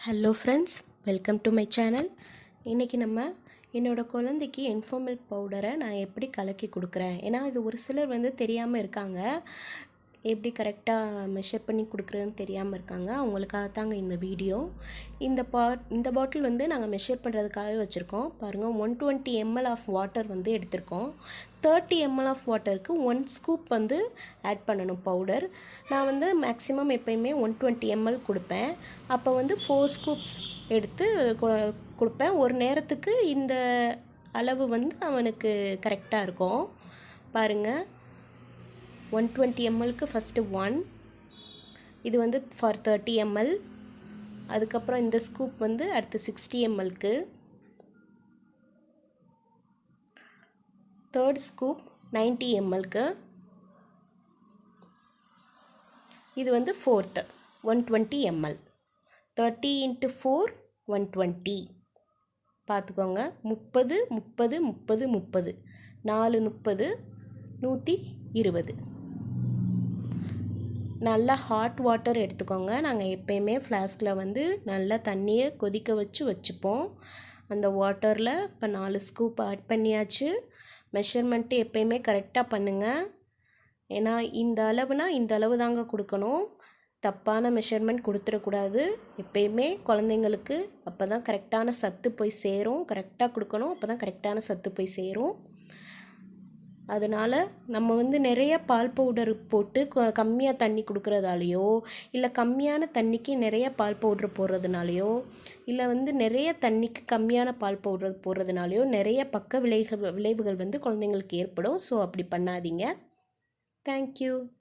Hello friends, welcome to my channel. இன்றைக்கி நம்ம என்னோடய குழந்தைக்கு இன்ஃபார்மல் பவுடரை நான் எப்படி கலக்கி கொடுக்குறேன். ஏன்னா இது ஒரு சிலர் தெரியாமல் இருக்காங்க, எப்படி கரெக்டாக மெஷர் பண்ணி கொடுக்குறதுன்னு தெரியாமல் இருக்காங்க. அவங்களுக்காக தாங்க இந்த வீடியோ. இந்த பாட்டில் நாங்கள் மெஷர் பண்ணுறதுக்காகவே வச்சுருக்கோம். பாருங்கள், 120 ml ஆஃப் வாட்டர் எடுத்திருக்கோம். 30 ml ஆஃப் வாட்டருக்கு 1 ஸ்கூப் ஆட் பண்ணணும் பவுடர். நான் மேக்ஸிமம் எப்போயுமே 120 ml கொடுப்பேன். அப்போ 4 ஸ்கூப்ஸ் எடுத்து கொடுப்பேன். ஒரு நேரத்துக்கு இந்த அளவு அவனுக்கு கரெக்டாக இருக்கும். பாருங்கள், 120 mlக்கு ஃபஸ்ட்டு 1, இது ஃபார் 30 ml. அதுக்கப்புறம் இந்த ஸ்கூப் அடுத்து 60 mlக்கு, தேர்ட் ஸ்கூப் 90 mlக்கு, இது ஃபோர்த்து 120 ml. 30 × 4 120. பார்த்துக்கோங்க, 30 30 30 30 4 30 120. நல்லா ஹாட் வாட்டர் எடுத்துக்கோங்க. நாங்கள் எப்போயுமே ஃப்ளாஸ்கில் நல்லா தண்ணியை கொதிக்க வச்சுப்போம். அந்த வாட்டரில் இப்போ 4 ஸ்கூப் ஆட் பண்ணியாச்சு. மெஷர்மெண்ட்டு எப்போயுமே கரெக்டாக பண்ணுங்கள். ஏன்னா இந்த அளவுனா இந்த அளவு தாங்க கொடுக்கணும். தப்பான மெஷர்மெண்ட் கொடுத்துடக்கூடாது. எப்போயுமே குழந்தைங்களுக்கு அப்போ தான் கரெக்டான சத்து போய் சேரும். கரெக்டாக கொடுக்கணும், அப்போ தான் கரெக்டான சத்து போய் சேரும். அதனால் நம்ம நிறைய பால் பவுடர் போட்டு கம்மியாக தண்ணி கொடுக்குறதாலையோ, இல்லை கம்மியான தண்ணிக்கு நிறைய பால் பவுட்ரு போடுறதுனாலையோ, இல்லை நிறைய தண்ணிக்கு கம்மியான பால் பவுடர் போடுறதுனாலையோ நிறைய பக்க விளைவுகள் குழந்தைங்களுக்கு ஏற்படும். ஸோ அப்படி பண்ணாதீங்க. தேங்க்யூ.